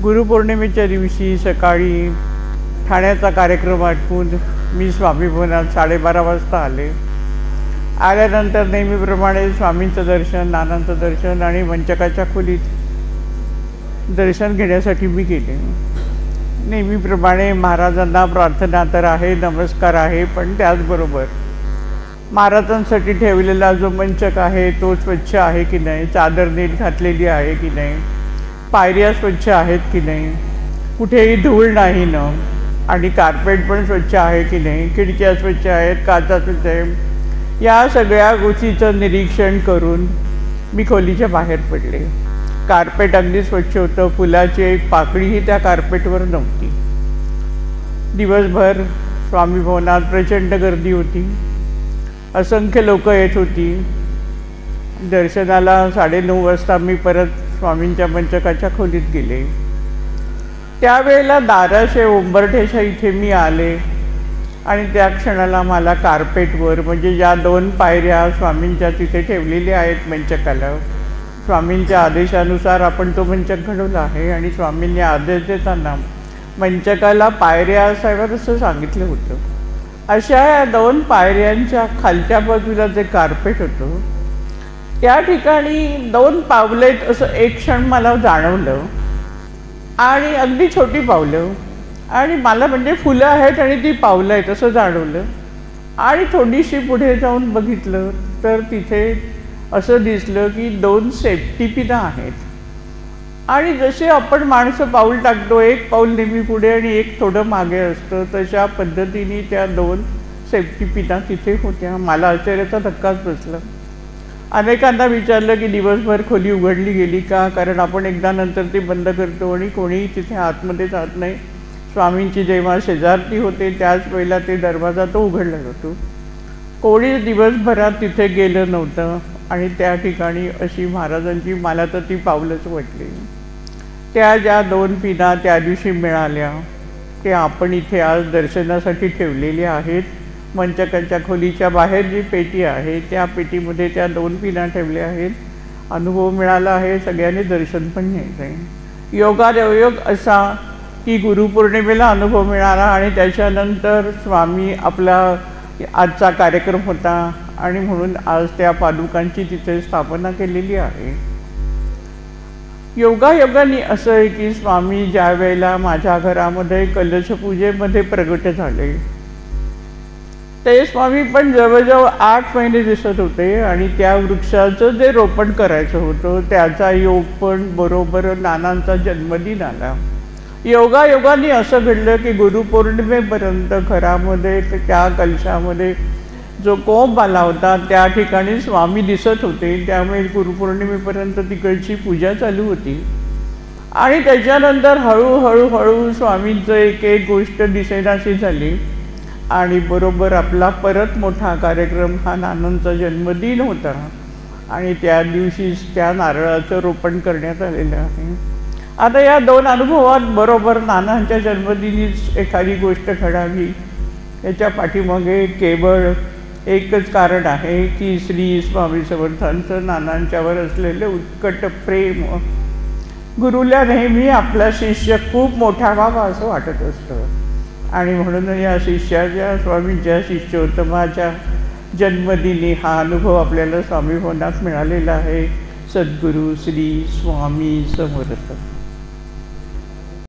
गुरुपौर्णिमेच्या दिवशी सकाळी ठाण्याचा कार्यक्रम आटपून मी स्वामी भवनात 12:30 वाजता आले. आल्यानंतर नेहमीप्रमाणे स्वामींचं दर्शन, नानांचं दर्शन आणि मंचकाच्या खोलीत दर्शन घेण्यासाठी मी गेले. नेहमीप्रमाणे महाराजांना प्रार्थना तर आहे, नमस्कार आहे, पण त्याचबरोबर महाराजांसाठी ठेवलेला जो मंचक आहे तो स्वच्छ आहे की नाही, चादर नीट घातलेली आहे की नाही, पायऱ्या स्वच्छ आहेत की नाही, कुठेही धूळ नाही न, आणि कार्पेट पण स्वच्छ आहे की नाही, खिडक्या स्वच्छ आहेत, काचा स्वच्छ आहे, या सगळ्या गोष्टीचं निरीक्षण करून मी खोलीच्या बाहेर पडले. कार्पेट अगदी स्वच्छ होतं. फुलाची एक पाकळीही त्या कार्पेटवर नव्हती. दिवसभर स्वामी भवनात प्रचंड गर्दी होती. असंख्य लोक येत होती. दर्शनाला 9:30 वाजता मी परत स्वामींच्या मंचकाच्या खोलीत गेले. त्यावेळेला दाराशे उंबरठ्याच्या इथे मी आले आणि त्या क्षणाला मला कार्पेटवर, म्हणजे ज्या 2 पायऱ्या स्वामींच्या तिथे ठेवलेल्या आहेत मंचकाला, स्वामींच्या आदेशानुसार आपण तो मंचक घडवला आहे आणि स्वामींनी आदेश देताना मंचकाला पायऱ्या असाव्यात असं सांगितलं होतं. अशा या 2 पायऱ्यांच्या खालच्या बाजूला जे कार्पेट होतं त्या ठिकाणी 2 पावलं आहेत असं एक क्षण मला जाणवलं, आणि अगदी छोटी पावलं, आणि मला म्हणजे फुलं आहेत आणि ती पावलं आहेत असं जाणवलं. आणि थोडीशी पुढे जाऊन बघितलं तर तिथे असं दिसलं की 2 सेफ्टी पिनं आहेत. आणि जसे आपण माणसं पाऊल टाकतो, एक पाऊल नेहमी पुढे आणि एक थोडं मागे असतं, तशा पद्धतीने त्या 2 सेफ्टी पिना तिथे होत्या. मला आश्चर्याचा धक्काच बसला. अनेकांना विचारलं की दिवसभर खोली उघडली गेली का, कारण आपण एकदा नंतर ती बंद करतो आणि कोणीही तिथे आतमध्ये जात नाही. स्वामींची जेव्हा शेजारती होते त्याच वेळेला ते दरवाजा तो उघडला जातो. कोणी दिवसभरात तिथे गेलं नव्हतं आणि त्या ठिकाणी अशी महाराजांची मला तर ती पावलंच वाटली. त्या ज्या 2 पिना त्या दिवशी मिळाल्या त्या आपण इथे आज दर्शनासाठी ठेवलेल्या आहेत. मंचकाच्या खोलीच्या बाहेर जी पेटी आहे त्या पेटीमध्ये त्या 2 पिना ठेवल्या आहेत. अनुभव मिळाला आहे, सगळ्यांनी दर्शन पण घ्यायचं आहे. योगायोग असा की गुरुपौर्णिमेला अनुभव मिळाला आणि त्याच्यानंतर स्वामी आपला आजचा कार्यक्रम होता आणि म्हणून आज त्या पादुकांची तिथे स्थापना केलेली आहे. योगायोगाने असं आहे की स्वामी ज्या वेळेला माझ्या घरामध्ये कलशपूजेमध्ये प्रगट झाले ते स्वामी पण जवळजवळ 8 महिने दिसत होते, आणि त्या वृक्षाचं जे रोपण करायचं होतं त्याचा योग पण बरोबर नानांचा जन्मदिन आला. योगायोगाने असं घडलं की गुरुपौर्णिमेपर्यंत घरामध्ये त्या कलशामध्ये जो कोंब आला होता त्या ठिकाणी स्वामी दिसत होते. त्यामुळे गुरुपौर्णिमेपर्यंत तिकडची पूजा चालू होती. आणि त्याच्यानंतर हळूहळू स्वामींचं एक एक गोष्ट दिसेनाशी झाली, आणि बरोबर आपला परत मोठा कार्यक्रम हा नानांचा जन्मदिन होता आणि त्या दिवशीच त्या नारळाचं रोपण करण्यात आलेलं आहे. आता या 2 अनुभवात बरोबर नानांच्या जन्मदिनीच एखादी गोष्ट घडावी याच्या पाठीमागे केवळ एकच कारण आहे की श्री स्वामी समर्थांचं नानांच्यावर असलेलं उत्कट प्रेम. गुरुला नेहमी आपला शिष्य खूप मोठा व्हावा असं वाटत असतं, आणि म्हणून या शिष्याच्या, स्वामींच्या शिष्योत्तमाच्या जन्मदिनी हा अनुभव आपल्याला स्वामी भवनात मिळालेला आहे. सद्गुरू श्री स्वामी समर्थ.